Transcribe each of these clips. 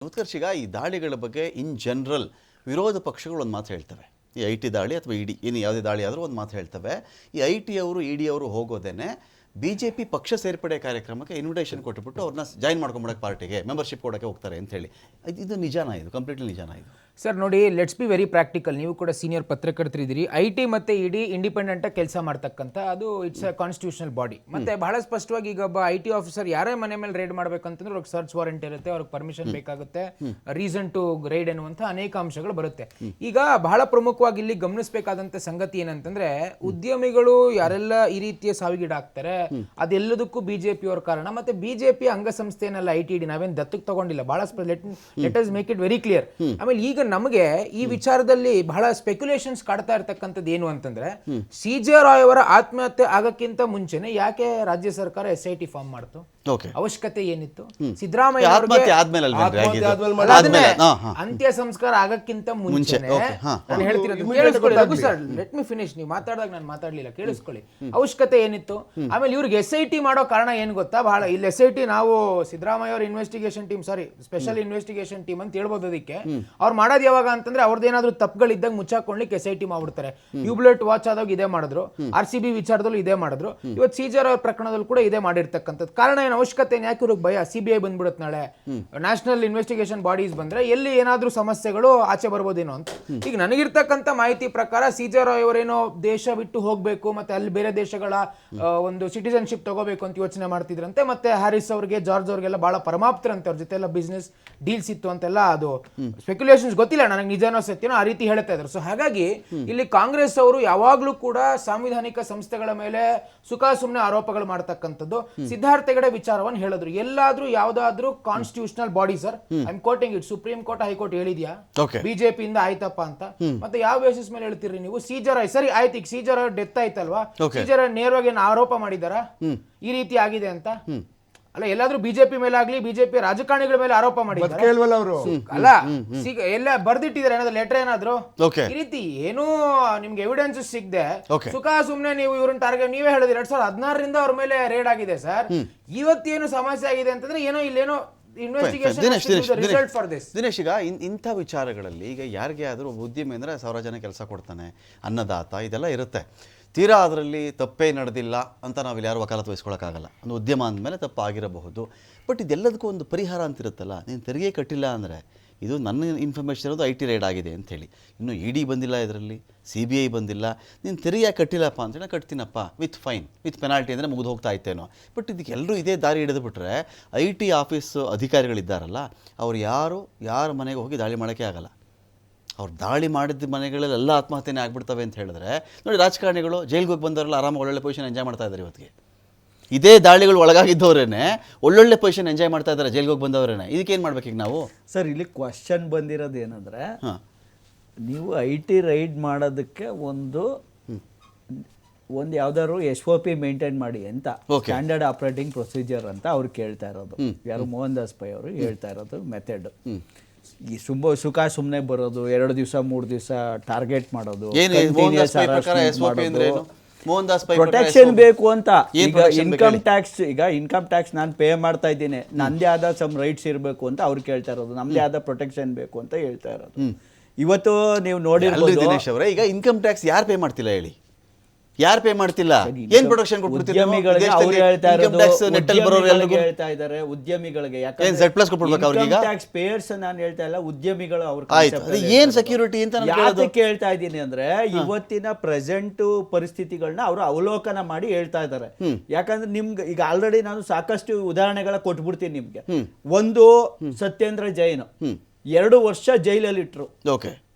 ಉತ್ಕರ್ಷಿಗ ಈ ದಾಳಿಗಳ ಬಗ್ಗೆ ಇನ್ ಜನರಲ್ ವಿರೋಧ ಪಕ್ಷಗಳು ಒಂದು ಮಾತು ಹೇಳ್ತವೆ. ಈ ಐ ಟಿ ದಾಳಿ ಅಥವಾ ಇಡಿ ಇನ್ನು ಯಾವುದೇ ದಾಳಿ ಆದರೂ ಒಂದು ಮಾತು ಹೇಳ್ತವೆ. ಈ ಐ ಟಿ ಅವರು ಇ ಡಿ ಅವರು ಹೋಗೋದೇನೆ BJP ಪಕ್ಷ ಸೇರ್ಪಡೆ ಕಾರ್ಯಕ್ರಮಕ್ಕೆ ಇನ್ವಿಟೇಷನ್ ಕೊಟ್ಟುಬಿಟ್ಟು ಅವ್ರನ್ನ ಜಾಯಿನ್ ಮಾಡ್ಕೊಂಬಿಡಕ್ಕೆ ಪಾರ್ಟಿಗೆ ಮೆಂಬರ್ಶಿಪ್ ಕೊಡೋಕ್ಕೆ ಹೋಗ್ತಾರೆ ಅಂತ ಹೇಳಿ. ಇದು ನಿಜಾನ? ಇದು ಕಂಪ್ಲೀಟ್ಲಿ ನಿಜಾನ? ಇದು ಸರ್ ನೋಡಿ, ಲೆಟ್ಸ್ ಬಿ ವೆರಿ ಪ್ರಾಕ್ಟಿಕಲ್. ನೀವು ಕೂಡ ಸೀನಿಯರ್ ಪತ್ರಕರ್ತರಿದ್ದೀರಿ. ಐ ಟಿ ಮತ್ತು ಇಡಿ ಇಂಡಿಪೆಂಡೆಂಟಾಗಿ ಕೆಲಸ ಮಾಡ್ತಕ್ಕಂಥ ಅದು ಇಟ್ಸ್ ಅ ಕಾನ್ಸ್ಟಿಟ್ಯೂಷನಲ್ ಬಾಡಿ. ಮತ್ತು ಬಹಳ ಸ್ಪಷ್ಟವಾಗಿ ಈಗ ಒಬ್ಬ ಐ ಟಿ ಆಫೀಸರ್ ಯಾರೇ ಮನೆ ಮೇಲೆ ರೈಡ್ ಮಾಡಬೇಕಂತಂದ್ರೆ ಅವ್ರಿಗೆ ಸರ್ಚ್ ವಾರೆಂಟ್ ಇರುತ್ತೆ, ಅವ್ರಿಗೆ ಪರ್ಮಿಷನ್ ಬೇಕಾಗುತ್ತೆ, ರೀಸನ್ ಟು ರೈಡ್ ಅನ್ನುವಂಥ ಅನೇಕ ಅಂಶಗಳು ಬರುತ್ತೆ. ಈಗ ಬಹಳ ಪ್ರಮುಖವಾಗಿ ಇಲ್ಲಿ ಗಮನಿಸಬೇಕಾದಂಥ ಸಂಗತಿ ಏನಂತಂದ್ರೆ, ಉದ್ಯಮಿಗಳು ಯಾರೆಲ್ಲ ಈ ರೀತಿಯ ಸಾವಿಗೀಡಾಗ್ತಾರೆ ಅದೆಲ್ಲದಕ್ಕೂ ಬಿಜೆಪಿ ಅವ್ರ ಕಾರಣ. ಮತ್ತೆ ಬಿಜೆಪಿ ಅಂಗಸಂಸ್ಥೆಯನ್ನೆಲ್ಲ ಐ ಟಿ ಇಡಿ ನಾವೇನು ದತ್ತಕ್ಕೆ ತಗೊಂಡಿಲ್ಲ. ಬಹಳ let us make it very clear. ಆಮೇಲೆ ಈಗ ನಮಗೆ ಈ ವಿಚಾರದಲ್ಲಿ ಬಹಳ ಸ್ಪೆಕ್ಯುಲೇಷನ್ಸ್ ಕಾಡ್ತಾ ಇರ್ತಕ್ಕಂಥದ್ದು ಏನು ಅಂತಂದ್ರೆ, CJ ರಾಯ್ ಅವರ ಆತ್ಮಹತ್ಯೆ ಆಗಕ್ಕಿಂತ ಮುಂಚೆನೆ ಯಾಕೆ ರಾಜ್ಯ ಸರ್ಕಾರ SIT ಫಾರ್ಮ್ ಮಾಡ್ತು? ಅವಶ್ಯಕತೆ ಏನಿತ್ತು? ಸಿದ್ದರಾಮಯ್ಯ ಅಂತ್ಯ ಸಂಸ್ಕಾರ ಆಗಕ್ಕಿಂತ ಮುಂಚೆ ನಾನು ಹೇಳ್ತಿರೋದು, ಲೆಟ್ ಮಿ ಫಿನಿಶ್. ನೀವು ಮಾತಾಡಿದಾಗ ನಾನು ಮಾತಾಡ್ಲಿಲ್ಲ, ಕೇಳಿಸ್ಕೊಳ್ಳಿ. ಅವಶ್ಯಕತೆ ಏನಿತ್ತು? ಆಮೇಲೆ ಇವ್ರಿಗೆ SIT ಮಾಡೋ ಕಾರಣ ಏನ್ ಗೊತ್ತಾ? ಬಹಳ ಇಲ್ಲಿ SIT ನಾವು ಸಿದ್ದರಾಮಯ್ಯ ಅವ್ರ ಇನ್ವೆಸ್ಟಿಗೇಷನ್ ಟೀಮ್, ಸಾರಿ ಸ್ಪೆಷಲ್ ಇನ್ವೆಸ್ಟಿಗೇಷನ್ ಟೀಮ್ ಅಂತ ಹೇಳ್ಬೋದು. ಅದಕ್ಕೆ ಅವ್ರು ಮಾಡೋದು ಯಾವಾಗ ಅಂತಂದ್ರೆ, ಅವ್ರದ್ದೇನಾದ್ರೂ ತಪ್ಪುಗಳಿದ್ದಾಗ ಮುಚ್ಚಾಕೊಳ್ಳಿಕ್ಕೆ SIT ಮಾಡ್ಬಿಡ್ತಾರೆ. ಟ್ಯೂಬ್ಲೈಟ್ ವಾಚ್ ಆದಾಗ ಇದೇ ಮಾಡಿದ್ರು, RCB ವಿಚಾರದಲ್ಲೂ ಇದೇ ಮಾಡಿದ್ರು, ಇವತ್ತು CJ ರಾಯ್ ಪ್ರಕರಣದಲ್ಲಿ ಕೂಡ ಇದೇ ಮಾಡಿರ್ತಕ್ಕಂಥದ್ದು. ಕಾರಣ ಏನು? ಅವಶ್ಯಕತೆ ಯಾಕೆ ಇವ್ರಿಗೆ ಭಯ? CBI ಬಂದ್ಬಿಡುತ್ತೆ ನಾಳೆ, ನ್ಯಾಷನಲ್ ಇನ್ವೆಸ್ಟಿಗೇಷನ್ ಬಾಡೀಸ್ ಬಂದ್ರೆ ಎಲ್ಲಿ ಏನಾದ್ರೂ ಸಮಸ್ಯೆಗಳು ಆಚೆ ಬರ್ಬೋದೇನೋ ಅಂತ. ಈಗ ನನಗಿರ್ತಕ್ಕಂಥ ಮಾಹಿತಿ ಪ್ರಕಾರ CJ ರಾಯ್ ಅವರೇನೋ ದೇಶ ಬಿಟ್ಟು ಹೋಗ್ಬೇಕು, ಮತ್ತೆ ಅಲ್ಲಿ ಬೇರೆ ದೇಶಗಳ ಒಂದು ಸಿಟಿಸನ್ಶಿಪ್ ತಗೋಬೇಕು ಅಂತ ಯೋಚನೆ ಮಾಡ್ತಿದ್ರಂತೆ. ಮತ್ತೆ ಹ್ಯಾರಿಸ್ ಅವ್ರಿಗೆ, ಜಾರ್ಜ್ ಅವ್ರಿಗೆಲ್ಲ ಬಹಳ ಪರಮಾಪ್ತರಂತೆ, ಅವ್ರ ಜೊತೆ ಎಲ್ಲ ಬಿಸ್ನೆಸ್ ಡೀಲ್ಸ್ ಇತ್ತು ಅಂತೆಲ್ಲ. ಅದು ಸ್ಪೆಕ್ಯುಲೇಷನ್ಸ್ ಗೊತ್ತಿಲ್ಲ ನನಗೆ, ನಿಜಾನೋ ಸತ್ಯನೋ ಆ ರೀತಿ ಹೇಳ್ತಾ ಇದ್ರು. ಸೊ ಹಾಗಾಗಿ ಇಲ್ಲಿ ಕಾಂಗ್ರೆಸ್ ಅವರು ಯಾವಾಗ್ಲೂ ಕೂಡ ಸಾಂವಿಧಾನಿಕ ಸಂಸ್ಥೆಗಳ ಮೇಲೆ ಸುಖ ಸುಮ್ಮನೆ ಆರೋಪಗಳು ಮಾಡ್ತಕ್ಕಂಥದ್ದು. ಸಿದ್ಧಾರ್ಥ ಹೆಗಡೆ ವಿಚಾರವನ್ನು ಹೇಳಿದ್ರು, ಎಲ್ಲಾದ್ರೂ ಯಾವ್ದಾದ್ರು constitutional body, sir I am quoting it, Supreme Court High Court ಹೇಳಿದ್ಯಾ ಬಿಜೆಪಿ ಇಂದ ಆಯ್ತಪ್ಪ ಅಂತ? ಮತ್ತೆ ಯಾವ ಬೇಸಿಸ್ ಮೇಲೆ ಹೇಳ್ತೀರಿ ನೀವು? CJ ರಾಯ್ ಸರಿ ಆಯ್ತು, ಈಗ CJ ರಾಯ್ ಡೆತ್ ಆಯ್ತಲ್ವಾ, CJ ರಾಯ್ ನೇರವಾಗಿ ಆರೋಪ ಮಾಡಿದಾರ ಈ ರೀತಿ ಆಗಿದೆ ಅಂತ? ಅಲ್ಲ, ಎಲ್ಲಾದ್ರೂ ಬಿಜೆಪಿ ಮೇಲೆ ಆಗ್ಲಿ, ಬಿಜೆಪಿ ರಾಜಕಾರಣಿಗಳ ಮೇಲೆ ಆರೋಪ ಮಾಡಿದ್ದಾರೆ ಅಲ್ಲ, ಎಲ್ಲ ಬರ್ದಿಟ್ಟಿದ್ದಾರೆ ಏನಾದ್ರು ಲೆಟರ್ ಏನಾದ್ರು ಈ ರೀತಿ ಏನೂ ನಿಮ್ಗೆ ಎವಿಡೆನ್ಸ್ ಸಿಗದೆ ಸುಖ ಸುಮ್ನೆ ನೀವು ಇವ್ರನ್ನ ಟಾರ್ಗೆಟ್, ನೀವೇ ಹೇಳಿದ್ರಿ 2016ರಿಂದ ಅವ್ರ ಮೇಲೆ ರೇಡ್ ಆಗಿದೆ ಸರ್. ಇವತ್ತೇನು ಸಮಸ್ಯೆ ಆಗಿದೆ ಅಂತಂದ್ರೆ ಏನೋ ಇಲ್ಲೇನೋ ದಿನೇಶ್, ಈಗ ಇಂಥ ವಿಚಾರಗಳಲ್ಲಿ ಈಗ ಯಾರಿಗೆ ಆದರೂ ಉದ್ಯಮಿ ಅಂದರೆ 1000 ಜನ ಕೆಲಸ ಕೊಡ್ತಾನೆ, ಅನ್ನದಾತ, ಇದೆಲ್ಲ ಇರುತ್ತೆ. ತೀರಾ ಅದರಲ್ಲಿ ತಪ್ಪೇ ನಡೆದಿಲ್ಲ ಅಂತ ನಾವಿಲ್ಲಿ ಯಾರು ವಕಾಲತ್ತು ವಹಿಸ್ಕೊಳಕ್ಕಾಗಲ್ಲ. ಒಂದು ಉದ್ಯಮ ಅಂದಮೇಲೆ ತಪ್ಪಾಗಿರಬಹುದು. ಬಟ್ ಇದೆಲ್ಲದಕ್ಕೂ ಒಂದು ಪರಿಹಾರ ಅಂತಿರುತ್ತಲ್ಲ. ನೀನು ತೆರಿಗೆ ಕಟ್ಟಿಲ್ಲ ಅಂದರೆ, ಇದು ನನ್ನ ಇನ್ಫಾರ್ಮೇಷನ್ ಇರೋದು IT ರೈಡ್ ಆಗಿದೆ ಅಂಥೇಳಿ, ಇನ್ನು ED ಬಂದಿಲ್ಲ, ಇದರಲ್ಲಿ CBI ಬಂದಿಲ್ಲ, ನೀನು ತೆರಿಗೆ ಕಟ್ಟಿಲ್ಲಪ್ಪ ಅಂತೇಳಿ ಕಟ್ತೀನಪ್ಪ ವಿತ್ ಫೈನ್ ವಿತ್ ಪೆನಾಲ್ಟಿ ಅಂದರೆ ಮುಗಿದು ಹೋಗ್ತಾ ಇತ್ತೇನೋ. ಬಟ್ ಇದಕ್ಕೆ ಎಲ್ಲರೂ ಇದೇ ದಾರಿ ಹಿಡಿದುಬಿಟ್ರೆ IT ಆಫೀಸ್ ಅಧಿಕಾರಿಗಳಿದ್ದಾರಲ್ಲ, ಅವ್ರು ಯಾರ ಮನೆಗೆ ಹೋಗಿ ದಾಳಿ ಮಾಡೋಕ್ಕೆ ಆಗಲ್ಲ. ಅವ್ರು ದಾಳಿ ಮಾಡಿದ ಮನೆಗಳಲ್ಲೆಲ್ಲ ಆತ್ಮಹತ್ಯೆನೇ ಆಗ್ಬಿಡ್ತವೆ ಅಂತ ಹೇಳಿದ್ರೆ ನೋಡಿ, ರಾಜಕಾರಣಿಗಳು ಜೈಲಿಗೆ ಹೋಗಿ ಬಂದವರೆಲ್ಲ ಆರಾಮಾಗಿ ಒಳ್ಳೊಳ್ಳೆ ಪೊಸಿಷನ್ ಎಂಜಾಯ್ ಮಾಡ್ತಾ ಇದ್ದಾರೆ. ಇವತ್ತಿಗೆ ಇದೇ ದಾಳಿಗಳು ಒಳಗಾಗಿದ್ದವರೇನೆ ಒಳ್ಳೊಳ್ಳೆ ಪೊಸಿಷನ್ ಎಂಜಾಯ್ ಮಾಡ್ತಾ ಇದ್ದಾರೆ, ಜೈಲಿಗೆ ಹೋಗಿ ಬಂದವರೇನೆ. ಇದಕ್ಕೇನು ಮಾಡ್ಬೇಕು ಈಗ ನಾವು? ಸರ್, ಇಲ್ಲಿ ಕ್ವಶನ್ ಬಂದಿರೋದು ಏನಂದರೆ, ನೀವು IT ರೈಡ್ ಮಾಡೋದಕ್ಕೆ ಒಂದು ಯಾವ್ದಾದ್ರು SOP ಮೇಂಟೈನ್ ಮಾಡಿ ಅಂತ, ಸ್ಟ್ಯಾಂಡರ್ಡ್ ಆಪರೇಟಿಂಗ್ ಪ್ರೊಸೀಜರ್ ಅಂತ ಅವ್ರು ಕೇಳ್ತಾ ಇರೋದು. ಯಾರು ಮೋಹನ್ ದಾಸ್ ಪೈ ಅವರು ಹೇಳ್ತಾ ಇರೋದು ಮೆಥಡ್. ಈ ಸುಖ ಸುಮ್ಮನೆ ಬರೋದು, 2 ದಿವಸ 3 ದಿವಸ ಟಾರ್ಗೆಟ್ ಮಾಡೋದು, ಪ್ರೊಟೆಕ್ಷನ್ ಬೇಕು ಅಂತ. ಈಗ ಇನ್ಕಮ್ ಟ್ಯಾಕ್ಸ್ ನಾನು ಪೇ ಮಾಡ್ತಾ ಇದ್ದೀನಿ, ನಂದೇ ಆದ ಸಮ್ ರೈಟ್ಸ್ ಇರಬೇಕು ಅಂತ ಅವ್ರು ಕೇಳ್ತಾ ಇರೋದು, ನಮ್ದೇ ಆದ ಪ್ರೊಟೆಕ್ಷನ್ ಬೇಕು ಅಂತ ಹೇಳ್ತಾ ಇರೋದು. ಇವತ್ತು ನೀವು ನೋಡಿರ್ಬೋದು ದಿನೇಶ್ ಅವರೇ, ಈಗ ಇನ್ಕಮ್ ಟ್ಯಾಕ್ಸ್ ಯಾರು ಪೇ ಮಾಡ್ತಿಲ್ಲ ಹೇಳಿ? ಯಾರು ಪೇ ಮಾಡ್ತಿಲ್ಲ? ಏನ್ ಪ್ರೊಟೆಕ್ಷನ್ ಕೊಟ್ಬಿಡ್ತೀರಾ? ಉದ್ಯಮಿಗಳಿಗೆ ಅವ್ರು ಹೇಳ್ತಾ ಇರೋದು, ಹೇಳ್ತಾ ಇದ್ದಾರೆ ಉದ್ಯಮಿಗಳಿಗೆ. ಯಾಕಂದ್ರೆ ಟ್ಯಾಕ್ಸ್ ಪೇಯರ್ಸ್ ನಾನು ಹೇಳ್ತಾ ಇಲ್ಲ, ಉದ್ಯಮಿಗಳು ಅವ್ರ ಏನ್ ಸೆಕ್ಯೂರಿಟಿ ಅಂತ ಯಾಕೆ ಹೇಳ್ತಾ ಇದ್ದೀನಿ ಅಂದ್ರೆ, ಇವತ್ತಿನ ಪ್ರೆಸೆಂಟ್ ಪರಿಸ್ಥಿತಿಗಳನ್ನ ಅವರು ಅವಲೋಕನ ಮಾಡಿ ಹೇಳ್ತಾ ಇದ್ದಾರೆ. ಯಾಕಂದ್ರೆ ನಿಮ್ಗೆ ಈಗ ಆಲ್ರೆಡಿ ನಾನು ಸಾಕಷ್ಟು ಉದಾಹರಣೆಗಳ ಕೊಟ್ಬಿಡ್ತೀನಿ ನಿಮ್ಗೆ. ಒಂದು ಸತ್ಯೇಂದ್ರ ಜೈನ್ 2 ವರ್ಷ ಜೈಲಲ್ಲಿ ಇಟ್ರು.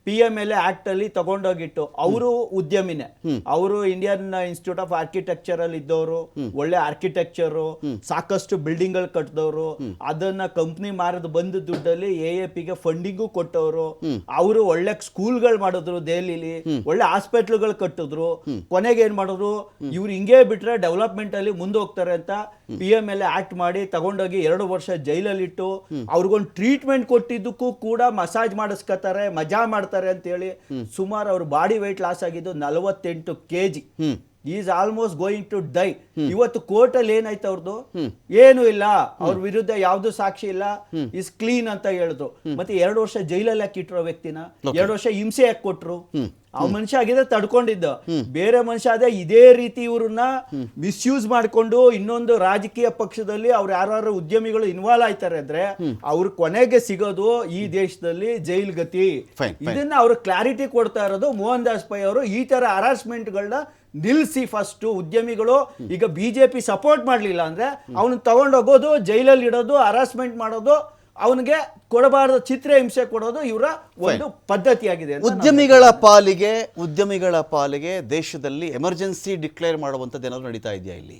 PMLA ಆಕ್ಟ್ ಅಲ್ಲಿ ತಗೊಂಡೋಗಿಟ್ಟು, ಅವರು ಉದ್ಯಮಿನೇ. ಅವರು ಇಂಡಿಯನ್ ಇನ್ಸ್ಟಿಟ್ಯೂಟ್ ಆಫ್ ಆರ್ಕಿಟೆಕ್ಚರ್ ಅಲ್ಲಿ ಇದ್ದವರು, ಒಳ್ಳೆ ಆರ್ಕಿಟೆಕ್ಚರು, ಸಾಕಷ್ಟು ಬಿಲ್ಡಿಂಗ್ ಗಳು ಕಟ್ಟಿದವರು, ಅದನ್ನ ಕಂಪ್ನಿ ಮಾರದು ಬಂದ ದುಡ್ಡಲ್ಲಿ AAP ಗೆ ಫಂಡಿಂಗು ಕೊಟ್ಟವರು. ಅವರು ಒಳ್ಳೆ ಸ್ಕೂಲ್ಗಳು ಮಾಡಿದ್ರು, ದೆಹಲಿಲಿ ಒಳ್ಳೆ ಹಾಸ್ಪಿಟ್ಲ್ಗಳು ಕಟ್ಟಿದ್ರು. ಕೊನೆಗೆ ಏನ್ ಮಾಡಿದ್ರು, ಇವ್ರು ಹಿಂಗೇ ಬಿಟ್ರೆ ಡೆವಲಪ್ಮೆಂಟ್ ಅಲ್ಲಿ ಮುಂದೆ ಹೋಗ್ತಾರೆ ಅಂತ PMLA ಆಕ್ಟ್ ಮಾಡಿ ತಗೊಂಡೋಗಿ 2 ವರ್ಷ ಜೈಲಲ್ಲಿಟ್ಟು, ಅವ್ರಿಗೊಂದು ಟ್ರೀಟ್ಮೆಂಟ್ ಕೊಟ್ಟಿದ್ದಕ್ಕೂ ಕೂಡ ಮಸಾಜ್ ಮಾಡಿಸ್ಕೊತಾರೆ, ಮಜಾ ಮಾಡ್ತಾರೆ ಅಂತ ಹೇಳಿ ಸುಮಾರು ಅವ್ರ ಬಾಡಿ weight ಲಾಸ್ ಆಗಿದ್ದು 48 kg. Is almost going to die. ಇವತ್ತು ಕೋರ್ಟ್ ಅಲ್ಲಿ ಏನಾಯ್ತು ಅವ್ರದ್ದು, ಏನು ಇಲ್ಲ, ಅವ್ರ ವಿರುದ್ಧ ಯಾವ್ದು ಸಾಕ್ಷಿ ಇಲ್ಲ, ಇಸ್ ಕ್ಲೀನ್ ಅಂತ ಹೇಳಿದ್ರು. ಮತ್ತೆ 2 ವರ್ಷ ಜೈಲಲ್ಲಿ ಯಾಕೆ ಇಟ್ಟಿರೋ ವ್ಯಕ್ತಿನ, 2 ವರ್ಷ ಹಿಂಸೆ ಯಾಕೆ ಕೊಟ್ರು? ಆ ಮನುಷ್ಯ ಆಗಿದ್ರೆ ತಡ್ಕೊಂಡಿದ್ದ. ಬೇರೆ ಮನುಷ್ಯ ಆದ್ರೆ ಇದೇ ರೀತಿ ಇವ್ರನ್ನ ಮಿಸ್ಯೂಸ್ ಮಾಡ್ಕೊಂಡು ಇನ್ನೊಂದು ರಾಜಕೀಯ ಪಕ್ಷದಲ್ಲಿ ಅವ್ರು ಯಾರು ಉದ್ಯಮಿಗಳು ಇನ್ವಾಲ್ವ್ ಆಯ್ತಾರೆ ಅಂದ್ರೆ ಅವ್ರ ಕೊನೆಗೆ ಸಿಗೋದು ಈ ದೇಶದಲ್ಲಿ ಜೈಲ್ ಗತಿ. ಇದನ್ನ ಅವ್ರು ಕ್ಲಾರಿಟಿ ಕೊಡ್ತಾ ಇರೋದು ಮೋಹನ್ ದಾಸ್ ಪೈ ಅವರು. ಈ ತರ ಹರಾಸ್ಮೆಂಟ್ಗಳನ್ನ ನಿಲ್ಸಿ ಫಸ್ಟ್. ಉದ್ಯಮಿಗಳು ಈಗ ಬಿಜೆಪಿ ಸಪೋರ್ಟ್ ಮಾಡ್ಲಿಲ್ಲ ಅಂದ್ರೆ ಅವನು ತಗೊಂಡೋಗೋದು, ಜೈಲಲ್ಲಿ ಇಡೋದು, ಹರಾಸ್ಮೆಂಟ್ ಮಾಡೋದು, ಅವನಿಗೆ ಕೊಡಬಾರ್ದು ಚಿತ್ರಹಿಂಸೆ ಕೊಡೋದು ಇವರ ಒಂದು ಪದ್ಧತಿಯಾಗಿದೆ. ಉದ್ಯಮಿಗಳ ಪಾಲಿಗೆ ದೇಶದಲ್ಲಿ ಎಮರ್ಜೆನ್ಸಿ ಡಿಕ್ಲೇರ್ ಮಾಡುವಂಥದ್ದು ಏನಾದರೂ ನಡೀತಾ ಇದೆಯಾ? ಇಲ್ಲಿ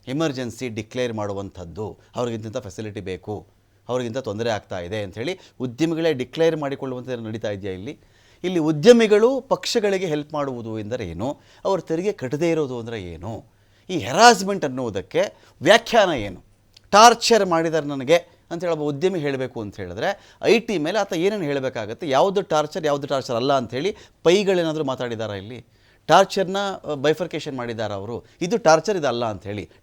ಎಮರ್ಜೆನ್ಸಿ ಡಿಕ್ಲೇರ್ ಮಾಡುವಂಥದ್ದು, ಅವ್ರಿಗಿಂತ ಫೆಸಿಲಿಟಿ ಬೇಕು, ಅವ್ರಿಗಿಂತ ತೊಂದರೆ ಆಗ್ತಾ ಇದೆ ಅಂಥೇಳಿ ಉದ್ಯಮಿಗಳೇ ಡಿಕ್ಲೇರ್ ಮಾಡಿಕೊಳ್ಳುವಂಥದ್ದು ನಡೀತಾ ಇದೆಯಾ? ಇಲ್ಲಿ ಉದ್ಯಮಿಗಳು ಪಕ್ಷಗಳಿಗೆ ಹೆಲ್ಪ್ ಮಾಡುವುದು ಎಂದರೆ ಏನು, ಅವ್ರ ತೆರಿಗೆ ಕಟ್ಟದೇ ಇರೋದು ಅಂದರೆ ಏನು, ಈ ಹೆರಾಸ್ಮೆಂಟ್ ಅನ್ನುವುದಕ್ಕೆ ವ್ಯಾಖ್ಯಾನ ಏನು? ಟಾರ್ಚರ್ ಮಾಡಿದ್ದಾರೆ ನನಗೆ ಅಂತೇಳಿ ಒಬ್ಬ ಉದ್ಯಮಿ ಹೇಳಬೇಕು ಅಂತ ಹೇಳಿದ್ರೆ IT ಮೇಲೆ ಆತ ಏನೇನು ಹೇಳಬೇಕಾಗತ್ತೆ? ಯಾವುದು ಟಾರ್ಚರ್ ಅಲ್ಲ ಅಂಥೇಳಿ ಪೈಗಳೇನಾದರೂ ಮಾತಾಡಿದಾರಾ? ಇಲ್ಲಿ ಟಾರ್ಚರ್ನ ಬೈಫರ್ಕೇಷನ್ ಮಾಡಿದ್ದಾರೆ ಅವರು, ಇದು ಟಾರ್ಚರ್ ಇದಲ್ಲ ಅಂಥೇಳಿ.